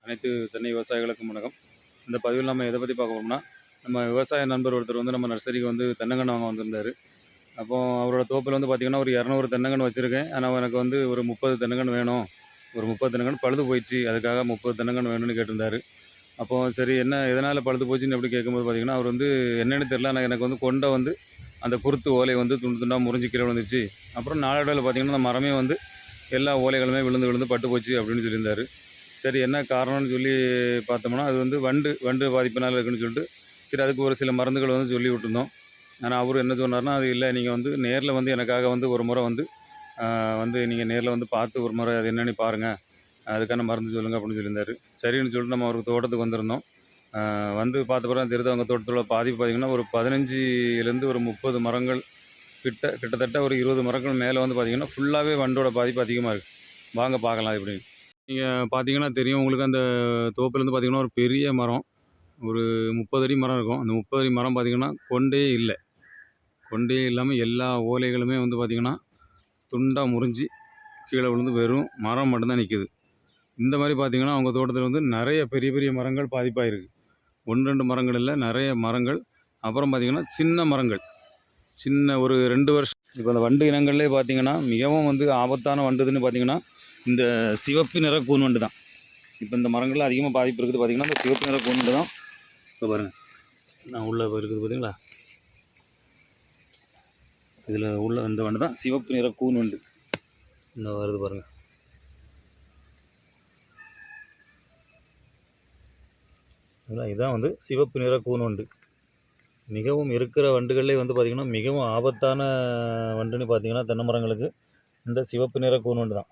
அனைத்து தென்னை விவசாயிகளுக்கும் வணக்கம். இந்த பதிவில் நம்ம எதை பற்றி பார்க்க போறோம்னா, நம்ம விவசாய நண்பர் ஒருத்தர் வந்து நம்ம நர்சரிக்கு வந்து தென்னங்கன்று வாங்க வந்திருந்தாரு. அப்போ அவரோட தோப்புல வந்து பார்த்தீங்கன்னா, ஒரு 200 தென்னங்கன்று வச்சிருக்கேன். ஆனா எனக்கு வந்து ஒரு 30 தென்னங்கன்று வேணும். ஒரு 30 தென்னங்கன்று பழுது போயிடுச்சு. அதுக்காக 30 தென்னங்கன்று வேணும்னு கேட்டிருந்தாரு. அப்போ சரி என்ன எதனால பழுது போச்சுன்னு எப்படி கேட்கும்போது பார்த்தீங்கன்னா, அவர் வந்து என்னன்னு தெரியல. ஆனா எனக்கு வந்து கொண்டை வந்து அந்த குருத்து ஓலை வந்து துண்டு துண்டா முறிஞ்சு கீழ விழுந்துருச்சு. அப்புறம் நாளடைவில பார்த்தீங்கன்னா, அந்த மரமே வந்து எல்லா ஓலைகளுமே விழுந்து விழுந்து பட்டு போச்சு அப்படின்னு சொல்லியிருந்தாரு. சரி என்ன காரணம்னு சொல்லி பார்த்தோம்னா, அது வந்து வண்டு வண்டு பாதிப்பினால இருக்குன்னு சொல்லிட்டு, சரி அதுக்கு ஒரு சில மருந்துகள் வந்து சொல்லி விட்டுருந்தோம். ஆனா அவரு என்ன சொன்னாருன்னா, அது இல்ல நீங்க வந்து நேர்ல வந்து எனக்காக வந்து ஒரு முறை வந்து வந்து நீங்க நேர்ல வந்து பார்த்து ஒரு முறை அது என்னன்னு பாருங்க. அதுக்கான மருந்து சொல்லுங்க அப்படின்னு சொல்லியிருந்தாரு. சரின்னு சொல்லிட்டு நம்ம அவருக்கு தோட்டத்துக்கு வந்திருந்தோம். வந்து பார்த்த பிறகு தான் தெரியுது அவங்க தோட்டத்தோட பாதிப்பு பார்த்தீங்கன்னா, ஒரு 15லேருந்து ஒரு 30 மரங்கள் கிட்டத்தட்ட ஒரு 20 மரங்கள் மேல வந்து பார்த்தீங்கன்னா, ஃபுல்லாவே வண்டோட பாதிப்பு அதிகமா இருக்கு. வாங்க பார்க்கலாம் அது எப்படின்னு. நீங்க பார்த்தீங்கன்னா தெரியும் உங்களுக்கு அந்த தோப்புலேருந்து பார்த்தீங்கன்னா, ஒரு பெரிய மரம். ஒரு 30 அடி மரம் இருக்கும். அந்த 30 அடி மரம் பார்த்தீங்கன்னா, கொண்டே இல்ல. கொண்டே இல்லாம எல்லா ஓலைகளுமே வந்து பார்த்தீங்கன்னா, துண்டா முறிஞ்சு கீழ விழுந்து வெறும் மரம் மட்டும் தான் நிக்குது. இந்த மாரி பார்த்தீங்கன்னா, அவங்க தோட்டத்தில வந்து நெறைய பெரிய பெரிய மரங்கள் பாதிப்பாயிருக்கு. 1, 2 மரங்கள் இல்ல, நெறைய மரங்கள். அப்புறம் பார்த்தீங்கன்னா, சின்ன மரங்கள். சின்ன ஒரு 2 வருஷம் இப்ப அந்த வண்டு இனங்கள்லயே பார்த்தீங்கன்னா, மிகவும் வந்து ஆபத்தான வண்டுதுன்னு பார்த்தீங்கன்னா, இந்த சிவப்பு நிற கூன் வண்டு தான். இப்ப இந்த மரங்கள்ல அதிகமா பாதிப்பு இருக்குது பார்த்தீங்கன்னா, இந்த சிவப்பு நிற கூன் வண்டு தான். இப்ப பாருங்க. நான் உள்ள இருக்குது பார்த்தீங்களா? இதில உள்ள இந்த வண்டு தான் சிவப்பு நிற கூன் வண்டு. இந்த வருது பாருங்க. இதான் வந்து சிவப்பு நிற கூன் வண்டு. மிகவும் இருக்கிற வண்டுகள்லேயே வந்து பார்த்திங்கன்னா, மிகவும் ஆபத்தான வண்டுன்னு பார்த்தீங்கன்னா, தென்னை மரங்களுக்கு இந்த சிவப்பு நிற கூன் வண்டு தான்.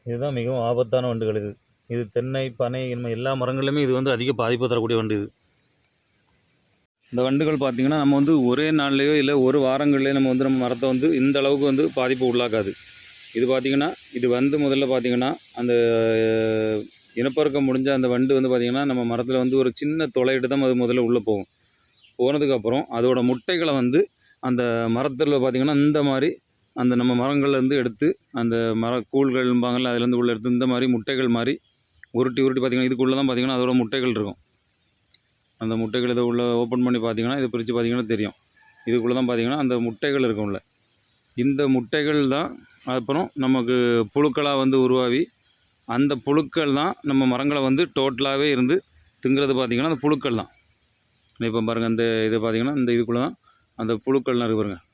இதுதான் மிகவும் ஆபத்தான வண்டுகள் இது. இது தென்னை, பனை இன்னும் எல்லா மரங்கள்லையுமே இது வந்து அதிக பாதிப்பு தரக்கூடிய வண்டு இது. இந்த வண்டுகள் பார்த்திங்கன்னா, நம்ம வந்து ஒரே நாள்லேயோ இல்லை ஒரு வாரங்கள்லேயோ நம்ம மரத்தை வந்து இந்த அளவுக்கு வந்து பாதிப்பு உள்ளாக்காது. இது பார்த்திங்கன்னா, இது வந்து முதல்ல பார்த்திங்கன்னா, அந்த இனப்பெருக்கம் முடிஞ்ச அந்த வண்டு வந்து பார்த்திங்கன்னா, நம்ம மரத்தில் வந்து ஒரு சின்ன துளையிட்டு தான் அது முதல்ல உள்ளே போகும். போனதுக்கப்புறம் அதோட முட்டைகளை வந்து அந்த மரத்தில் பார்த்திங்கன்னா, இந்த மாதிரி அந்த நம்ம மரங்கள்லேருந்து எடுத்து அந்த கூழ்கள்ம்பாங்கள்ல அதுலேருந்து உள்ள எடுத்து இந்த மாதிரி முட்டைகள் மாதிரி உருட்டி உருட்டி பார்த்திங்கன்னா, இதுக்குள்ளே தான் பார்த்திங்கன்னா அதோட முட்டைகள் இருக்கும். அந்த முட்டைகள் இதை உள்ள ஓப்பன் பண்ணி பார்த்திங்கன்னா, இதை பிரித்து பார்த்திங்கன்னா தெரியும். இதுக்குள்ளே தான் பார்த்திங்கன்னா அந்த முட்டைகள் இருக்கும் உள்ள. இந்த முட்டைகள் தான் அப்புறம் நமக்கு புழுக்களாக வந்து உருவாகி, அந்த புழுக்கள் தான் நம்ம மரங்களை வந்து டோட்டலாகவே இருந்து திங்கிறது பார்த்திங்கன்னா, அந்த புழுக்கள் தான். இப்போ பாருங்கள், இந்த இதை பார்த்திங்கன்னா இந்த இதுக்குள்ளே தான் அந்த புழுக்கள்லாம் இருக்குது பாருங்கள்.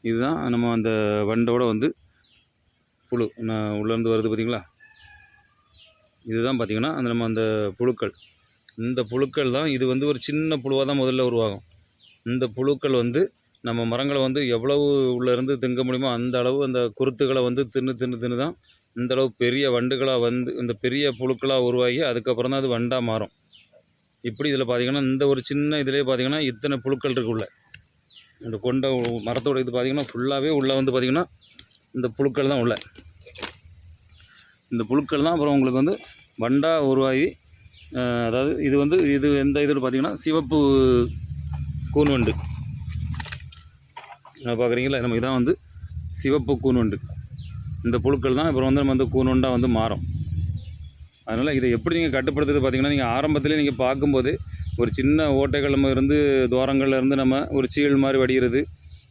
இதுதான் நம்ம அந்த வண்டோட வந்து புழு உள்ளேருந்து வருது பார்த்திங்களா? இதுதான் பார்த்திங்கன்னா அந்த நம்ம அந்த புழுக்கள். இந்த புழுக்கள் தான் இது வந்து ஒரு சின்ன புழுவாக தான் முதல்ல உருவாகும். இந்த புழுக்கள் வந்து நம்ம மரங்களை வந்து எவ்வளவு உள்ளேருந்து திங்க முடியுமோ அந்த அளவு அந்த குருத்துகளை வந்து தின்னு தான் இந்த அளவு பெரிய வண்டுகளாக வந்து இந்த பெரிய புழுக்களாக உருவாகி அதுக்கப்புறம் தான் அது வண்டாக மாறும். இப்படி இதில் பார்த்திங்கன்னா இந்த ஒரு சின்ன இதிலே பார்த்திங்கன்னா இத்தனை புழுக்கள் இருக்கு உள்ள. இந்த கொண்ட மரத்தோட இது பார்த்திங்கன்னா ஃபுல்லாகவே உள்ளே வந்து பார்த்திங்கன்னா இந்த புழுக்கள் தான் உள்ள. இந்த புழுக்கள் தான் அப்புறம் உங்களுக்கு வந்து வண்டாக உருவாகி, அதாவது இது வந்து இது எந்த இதில் பார்த்திங்கன்னா சிவப்பு கூன் வண்டு பார்க்குறீங்களா? நம்ம இதான் வந்து சிவப்பு கூன் வண்டு. இந்த புழுக்கள் தான் அப்புறம் வந்து நம்ம வந்து கூன் வண்டாக வந்து மாறும். அதனால் இதை எப்படி நீங்கள் கட்டுப்படுத்துறது பார்த்திங்கன்னா, நீங்கள் ஆரம்பத்திலே நீங்கள் பார்க்கும்போது ஒரு சின்ன ஓட்டைகள் நம்ம இருந்து துவாரங்கள்ல இருந்து நம்ம ஒரு சீல் மாதிரி வடிகிறது,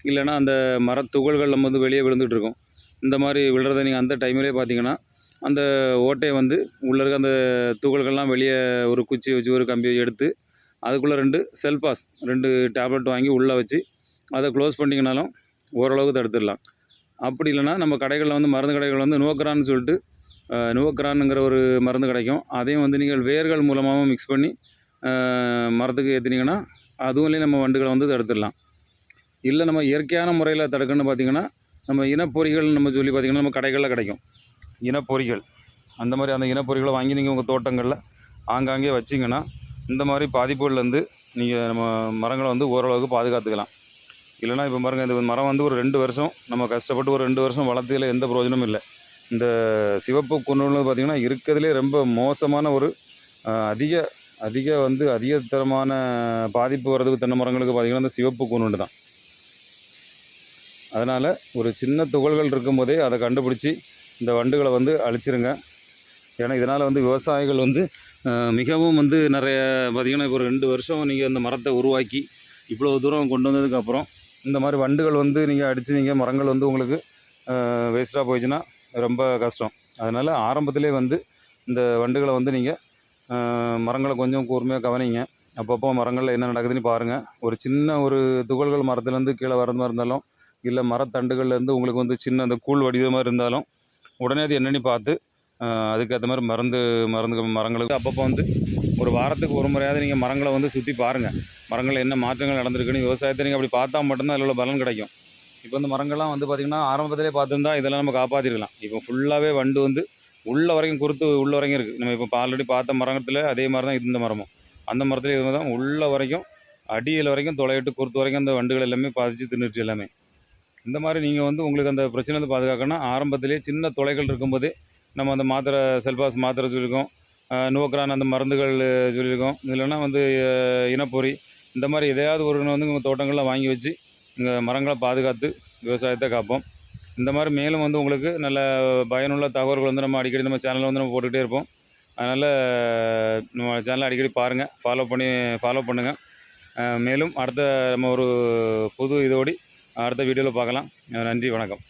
இல்லைன்னா அந்த மரத்துகள்கள் நம்ம வந்து வெளியே விழுந்துகிட்டு இருக்கும். இந்த மாதிரி விழுறதை நீங்கள் அந்த டைமிலே பார்த்திங்கன்னா, அந்த ஓட்டையை வந்து உள்ளே இருக்க அந்த துகள்கள்லாம் வெளியே ஒரு குச்சி வச்சு ஒரு கம்பி எடுத்து அதுக்குள்ளே 2 செல்பாஸ் 2 டேப்லெட் வாங்கி உள்ளே வச்சு அதை க்ளோஸ் பண்ணிங்கனாலும் ஓரளவுக்கு தடுத்துடலாம். அப்படி இல்லைன்னா நம்ம கடைகளில் வந்து மருந்து கடைகள் வந்து நுவக்ரான்னு சொல்லிட்டு நுவக்ரானுங்கிற ஒரு மருந்து கிடைக்கும். அதையும் வந்து நீங்கள் வேர்கள் மூலமாகவும் மிக்ஸ் பண்ணி மரத்துக்கு ஏற்றினீங்கன்னா அதுவும்லேயும் நம்ம வண்டுகளை வந்து தடுத்துடலாம். இல்லை நம்ம இயற்கையான முறையில் தடுக்கணும்னு பார்த்திங்கன்னா, நம்ம இனப்பொறிகள் நம்ம சொல்லி பார்த்திங்கன்னா நம்ம கடைகளில் கிடைக்கும் இனப்பொறிகள். அந்த மாதிரி அந்த இனப்பொறிகளை வாங்கி நீங்கள் உங்கள் தோட்டங்களில் ஆங்காங்கே வச்சிங்கன்னா இந்த மாதிரி பாதிப்புகள்லேருந்து நீங்கள் நம்ம மரங்களை வந்து ஓரளவுக்கு பாதுகாத்துக்கலாம். இல்லைனா இப்போ பாருங்கள், இந்த மரம் வந்து ஒரு 2 வருஷம் நம்ம கஷ்டப்பட்டு ஒரு 2 வருஷம் வளர்த்ததில் எந்த பிரயோஜனமும் இல்லை. இந்த சிவப்பு கூன் வண்டு பார்த்திங்கன்னா இருக்கிறதுலே ரொம்ப மோசமான ஒரு அதிகத்தரமான பாதிப்பு வர்றதுக்கு தென்னை மரங்களுக்கு பார்த்திங்கன்னா இந்த சிவப்பு கூன் வண்டு தான். அதனால் ஒரு சின்ன துகள்கள் இருக்கும்போதே அதை கண்டுபிடிச்சி இந்த வண்டுகளை வந்து அழிச்சிருங்க. ஏன்னா இதனால் வந்து விவசாயிகள் வந்து மிகவும் வந்து நிறைய பார்த்திங்கன்னா இப்போ ஒரு 2 வருஷம் நீங்கள் அந்த மரத்தை உருவாக்கி இவ்வளோ தூரம் கொண்டு வந்ததுக்கப்புறம் இந்த மாதிரி வண்டுகள் வந்து நீங்கள் அடித்து நீங்கள் மரங்கள் வந்து உங்களுக்கு வேஸ்ட்டாக போயிடுச்சுன்னா ரொம்ப கஷ்டம். அதனால் ஆரம்பத்திலே வந்து இந்த வண்டுகளை வந்து நீங்கள் மரங்களை கொஞ்சம் கூர்மையாக கவனிங்க. அப்பப்போ மரங்களில் என்ன நடக்குதுன்னு பாருங்கள். ஒரு சின்ன ஒரு துகள்கள் மரத்துலேருந்து கீழே வர மாதிரி இருந்தாலும், இல்லை மரத்தண்டுகள்லேருந்து உங்களுக்கு வந்து சின்ன அந்த கூழ் வடிகிற மாதிரி இருந்தாலும் உடனே அது என்னன்னு பார்த்து அதுக்கேற்ற மாதிரி மரங்களுக்கு அப்பப்போ வந்து ஒரு வாரத்துக்கு ஒரு முறையாவது நீங்கள் மரங்களை வந்து சுற்றி பாருங்கள். மரங்களில் என்ன மாற்றங்கள் நடந்திருக்குன்னு விவசாயத்தை நீங்கள் அப்படி பார்த்தா மட்டும்தான் அதில் உள்ள பலன் கிடைக்கும். இப்போ இந்த மரங்கள்லாம் வந்து பார்த்திங்கன்னா ஆரம்பத்திலே பார்த்துருந்தா இதெல்லாம் நம்ம காப்பாற்றிருக்கலாம். இப்போ ஃபுல்லாகவே வண்டு வந்து உள்ள வரைக்கும் உள்ள வரைக்கும் இருக்குது. நம்ம இப்போ ஆல்ரெடி பார்த்த மரத்தில் அதே மாதிரி தான் இந்த மரமும். அந்த மரத்துல இது தான் உள்ள வரைக்கும் அடியில் வரைக்கும் துளையிட்டு குருத்து வரைக்கும் அந்த வண்டுகள் எல்லாமே பாதித்து தின்னுடுச்சு எல்லாமே. இந்த மாதிரி நீங்கள் வந்து உங்களுக்கு அந்த பிரச்சனையிலேருந்து பாதுகாக்கணும்னா ஆரம்பத்திலேயே சின்ன துளைகள் இருக்கும்போதே நம்ம அந்த மாத்திரை செல்பாஸ் மாத்திரை சொல்லியிருக்கோம், நோக்ரான் அந்த மருந்துகள் சொல்லியிருக்கோம். இல்லைன்னா வந்து இனப்பொறி இந்த மாதிரி எதையாவது ஒன்று வந்து உங்கள் தோட்டங்களில் வாங்கி வச்சு இங்கே மரங்களை பாதுகாத்து விவசாயத்தை காப்போம். இந்த மாதிரி மேலும் வந்து உங்களுக்கு நல்ல பயனுள்ள தகவல்கள் வந்து நம்ம அடிக்கடி நம்ம சேனலில் வந்து நம்ம போட்டுக்கிட்டே இருப்போம். அதனால் நம்ம சேனலை அடிக்கடி பாருங்கள், ஃபாலோ பண்ணுங்கள். மேலும் அடுத்த நம்ம ஒரு புது இதோடு அடுத்த வீடியோவில் பார்க்கலாம். நன்றி, வணக்கம்.